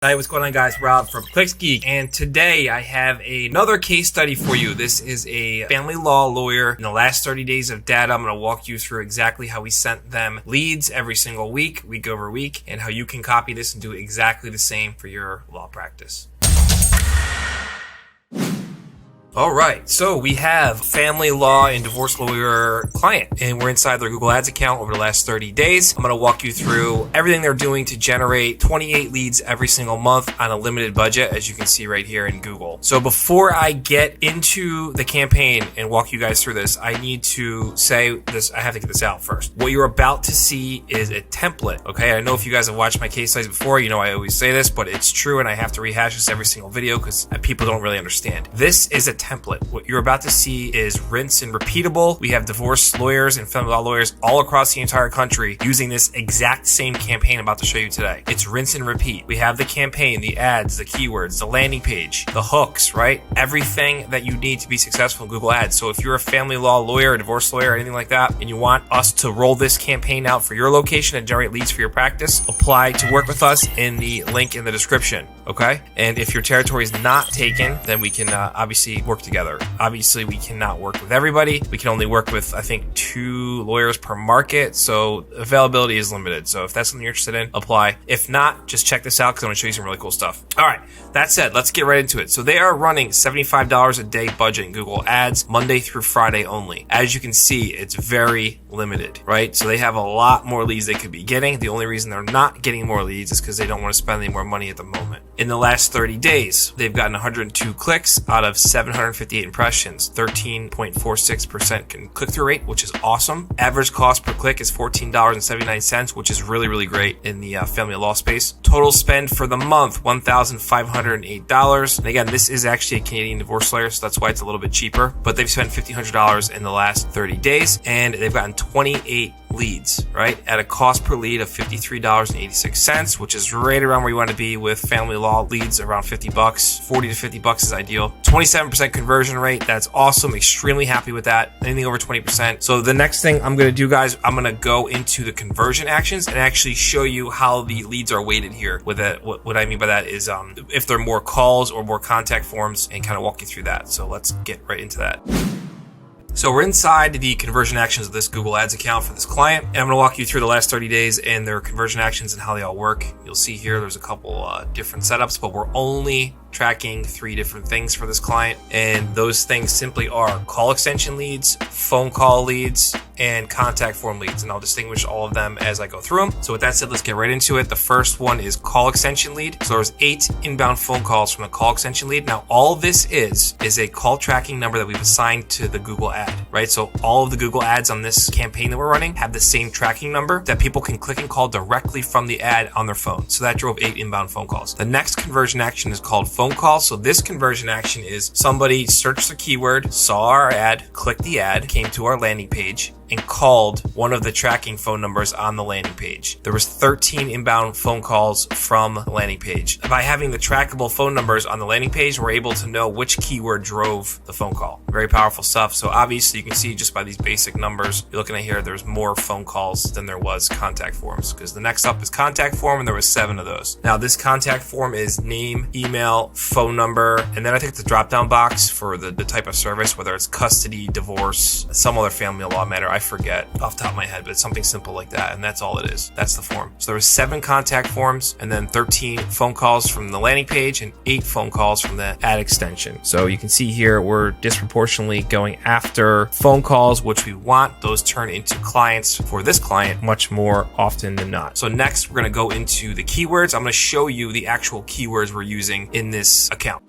Hey, what's going on, guys? Rob from ClicksGeek, and today I have another case study for you. This is a family law lawyer. In the last 30 days of data, I'm going to walk you through exactly how we sent them leads every single week over week, and how you can copy this and do exactly the same for your law practice. All right, so we have family law and divorce lawyer client, and we're inside their Google Ads account over the last 30 days. I'm going to walk you through everything they're doing to generate 28 leads every single month on a limited budget, as you can see right here in Google. So before I get into the campaign and walk you guys through this, I need to say this. I have to get this out first. What you're about to see is a template, okay? I know if you guys have watched my case studies before, you know I always say this, but it's true, and I have to rehash this every single video because people don't really understand. This is a template. What you're about to see is rinse and repeatable. We have divorce lawyers and family law lawyers all across the entire country using this exact same campaign I'm about to show you today. It's rinse and repeat. We have the campaign, the ads, the keywords, the landing page, the hooks, right? Everything that you need to be successful in Google Ads. So if you're a family law lawyer, a divorce lawyer, or anything like that, and you want us to roll this campaign out for your location and generate leads for your practice, apply to work with us in the link in the description, okay? And if your territory is not taken, then we can obviously work together. Obviously, we cannot work with everybody. We can only work with, I think, 2 lawyers per market. So availability is limited. So if that's something you're interested in, apply. If not, just check this out because I'm going to show you some really cool stuff. All right. That said, let's get right into it. So they are running $75 a day budget in Google Ads, Monday through Friday only. As you can see, it's very limited, right? So they have a lot more leads they could be getting. The only reason they're not getting more leads is because they don't want to spend any more money at the moment. In the last 30 days, they've gotten 102 clicks out of 758 impressions, 13.46% click-through rate, which is awesome. Average cost per click is $14.79, which is really, really great in the family law space. Total spend for the month, $1,508. And again, this is actually a Canadian divorce lawyer, so that's why it's a little bit cheaper. But they've spent $1,500 in the last 30 days, and they've gotten 28 leads, right? At a cost per lead of $53.86, which is right around where you want to be with family law leads, around $50. 40 to $50 is ideal. 27% conversion rate. That's awesome. Extremely happy with that. Anything over 20%. So the next thing I'm going to do, guys, I'm going to go into the conversion actions and actually show you how the leads are weighted here. With it, what I mean by that is if there are more calls or more contact forms, and kind of walk you through that. So let's get right into that. So we're inside the conversion actions of this Google Ads account for this client, and I'm going to walk you through the last 30 days and their conversion actions and how they all work. You'll see here there's a couple different setups, but we're only tracking 3 different things for this client, and those things simply are call extension leads, phone call leads, and contact form leads, and I'll distinguish all of them as I go through them. So with that said, let's get right into it. The first one is call extension lead. So there's 8 inbound phone calls from a call extension lead. Now all this is a call tracking number that we've assigned to the Google ad, right? So all of the Google ads on this campaign that we're running have the same tracking number that people can click and call directly from the ad on their phone. So that drove 8 inbound phone calls. The next conversion action is called phone call. So this conversion action is somebody searched the keyword, saw our ad, clicked the ad, came to our landing page, and called one of the tracking phone numbers on the landing page. There was 13 inbound phone calls from the landing page. By having the trackable phone numbers on the landing page, we're able to know which keyword drove the phone call. Very powerful stuff. So obviously you can see just by these basic numbers, you're looking at here, there's more phone calls than there was contact forms, because the next up is contact form, and there was 7 of those. Now this contact form is name, email, phone number, and then I think the drop-down box for the type of service, whether it's custody, divorce, some other family law matter. I forget off the top of my head, but it's something simple like that, and that's all it is. That's the form. So there was 7 contact forms, and then 13 phone calls from the landing page, and 8 phone calls from the ad extension. So you can see here we're disproportionately going after phone calls, which we want those turn into clients for this client much more often than not. So next we're going to go into the keywords. I'm going to show you the actual keywords we're using in this account.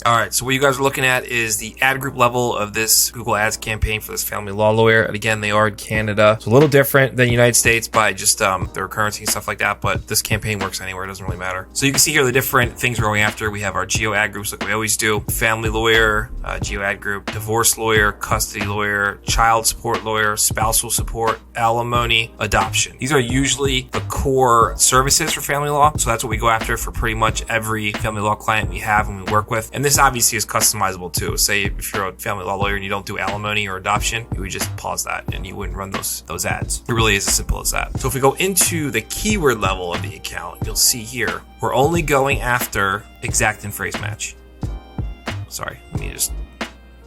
All right, so what you guys are looking at is the ad group level of this Google Ads campaign for this family law lawyer. And again, they are in Canada. It's a little different than the United States by just their currency and stuff like that, but this campaign works anywhere. It doesn't really matter. So you can see here the different things we're going after. We have our geo ad groups like we always do. Family lawyer, geo ad group, divorce lawyer, custody lawyer, child support lawyer, spousal support, alimony, adoption. These are usually the core services for family law. So that's what we go after for pretty much every family law client we have and we work with. And this this obviously is customizable too. Say if you're a family law lawyer and you don't do alimony or adoption, you would just pause that and you wouldn't run those ads. It really is as simple as that. So if we go into the keyword level of the account, you'll see here, we're only going after exact and phrase match. Sorry, let me just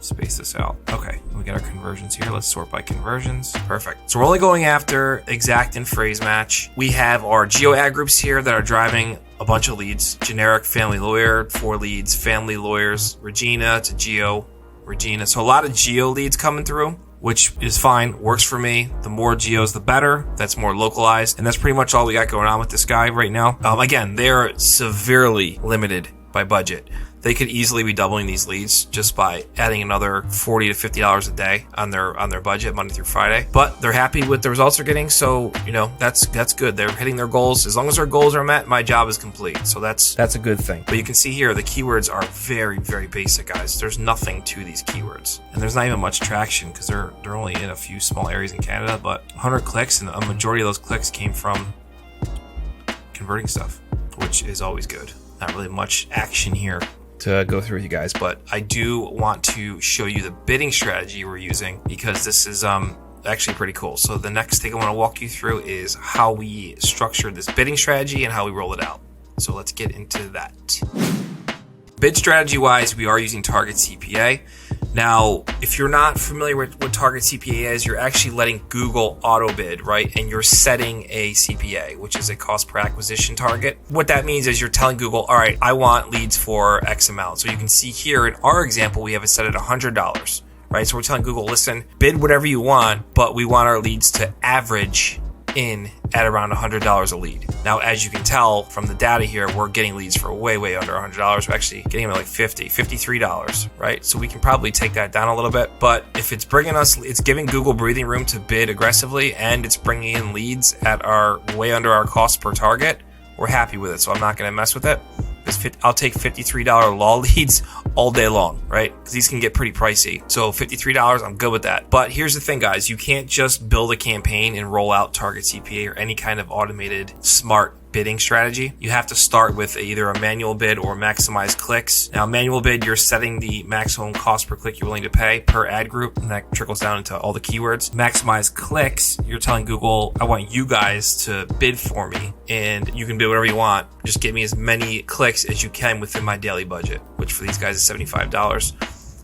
space this out. Okay, we got our conversions here. Let's sort by conversions. Perfect. So we're only going after exact and phrase match. We have our geo ad groups here that are driving a bunch of leads. Generic family lawyer, 4 leads, family lawyers, Regina to geo, Regina. So a lot of geo leads coming through, which is fine, works for me. The more geos, the better. That's more localized. And that's pretty much all we got going on with this guy right now. Again, they're severely limited by budget. They could easily be doubling these leads just by adding another $40 to $50 a day on their budget Monday through Friday. But they're happy with the results they're getting, so that's good. They're hitting their goals. As long as their goals are met, my job is complete. So that's a good thing. But you can see here the keywords are very, very basic, guys. There's nothing to these keywords, and there's not even much traction because they're only in a few small areas in Canada. But 100 clicks, and a majority of those clicks came from converting stuff, which is always good. Not really much action here to go through with you guys, but I do want to show you the bidding strategy we're using because this is actually pretty cool. So the next thing I want to walk you through is how we structured this bidding strategy and how we roll it out. So let's get into that. Bid strategy wise, we are using Target CPA. Now, if you're not familiar with what Target CPA is, you're actually letting Google auto bid, right? And you're setting a CPA, which is a cost per acquisition target. What that means is you're telling Google, all right, I want leads for X amount. So you can see here in our example, we have it set at $100, right? So we're telling Google, listen, bid whatever you want, but we want our leads to average in at around $100 a lead. Now, as you can tell from the data here, we're getting leads for way under $100. We're actually getting them at like $53, right? So we can probably take that down a little bit. But if it's bringing us, it's giving Google breathing room to bid aggressively, and it's bringing in leads at our way under our cost per target, we're happy with it. So I'm not going to mess with it. I'll take $53 law leads all day long, right? Because these can get pretty pricey. So $53, I'm good with that. But here's the thing, guys. You can't just build a campaign and roll out Target CPA or any kind of automated smart bidding strategy. You have to start with either a manual bid or maximize clicks. Now, manual bid, you're setting the maximum cost per click you're willing to pay per ad group, and that trickles down into all the keywords. Maximize clicks, you're telling Google, I want you guys to bid for me, and you can bid whatever you want. Just give me as many clicks as you can within my daily budget, which for these guys is $75.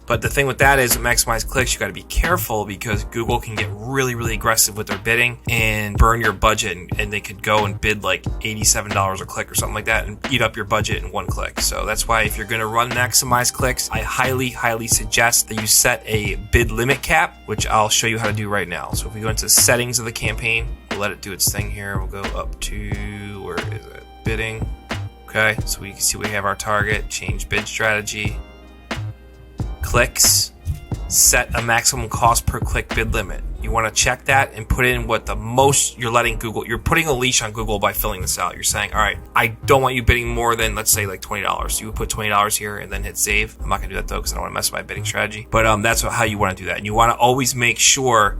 But the thing with that is, with maximize clicks, you got to be careful because Google can get really aggressive with their bidding and burn your budget, and they could go and bid like $87 a click or something like that and eat up your budget in one click. So that's why if you're going to run maximize clicks, I highly suggest that you set a bid limit cap, which I'll show you how to do right now. So if we go into settings of the campaign, we'll let it do its thing here. We'll go up to, where is it? Bidding. Okay, so we can see we have our target, change bid strategy. Clicks, set a maximum cost per click bid limit. You want to check that and put in what the most you're letting Google, you're putting a leash on Google by filling this out. You're saying, all right, I don't want you bidding more than, let's say, like $20. You would put $20 here and then hit save. I'm not going to do that though because I don't want to mess with my bidding strategy. But that's how you want to do that. And you want to always make sure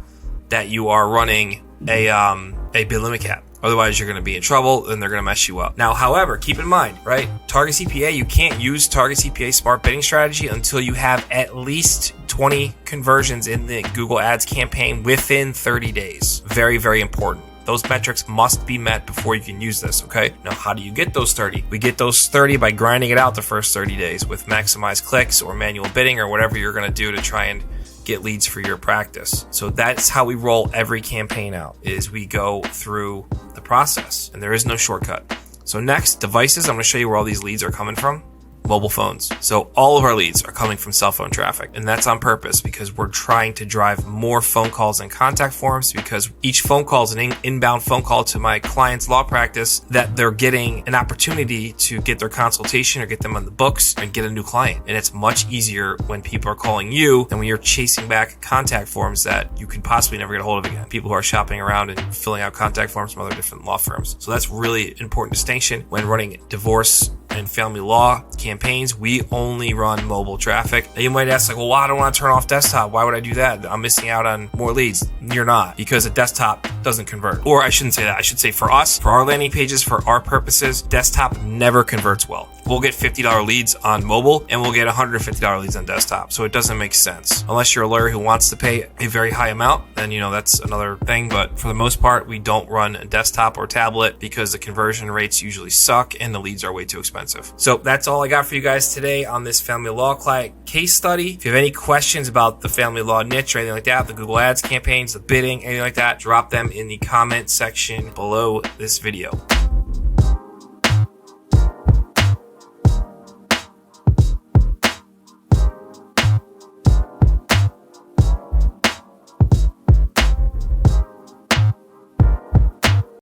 that you are running a bid limit cap. Otherwise, you're going to be in trouble and they're going to mess you up. Now, however, keep in mind, right? Target CPA, you can't use Target CPA Smart Bidding Strategy until you have at least 20 conversions in the Google Ads campaign within 30 days. Very important. Those metrics must be met before you can use this, okay? Now, how do you get those 30? We get those 30 by grinding it out the first 30 days with maximized clicks or manual bidding or whatever you're going to do to try and get leads for your practice. So that's how we roll every campaign out, is we go through the process and there is no shortcut. So next, devices. I'm going to show you where all these leads are coming from. Mobile phones. So all of our leads are coming from cell phone traffic, and that's on purpose because we're trying to drive more phone calls and contact forms, because each phone call is an inbound phone call to my client's law practice that they're getting an opportunity to get their consultation or get them on the books and get a new client. And it's much easier when people are calling you than when you're chasing back contact forms that you could possibly never get a hold of again. People who are shopping around and filling out contact forms from other different law firms. So that's really an important distinction when running divorce and family law campaigns. We only run mobile traffic. Now you might ask, like, well, I don't want to turn off desktop. Why would I do that? I'm missing out on more leads. You're not, because a desktop doesn't convert. Or I shouldn't say that. I should say for us, for our landing pages, for our purposes, desktop never converts well. We'll get $50 leads on mobile and we'll get $150 leads on desktop. So it doesn't make sense. Unless you're a lawyer who wants to pay a very high amount, then that's another thing. But for the most part, we don't run a desktop or tablet because the conversion rates usually suck and the leads are way too expensive. So that's all I got for you guys today on this family law client case study. If you have any questions about the family law niche or anything like that, the Google Ads campaigns, the bidding, anything like that, drop them in the comment section below this video.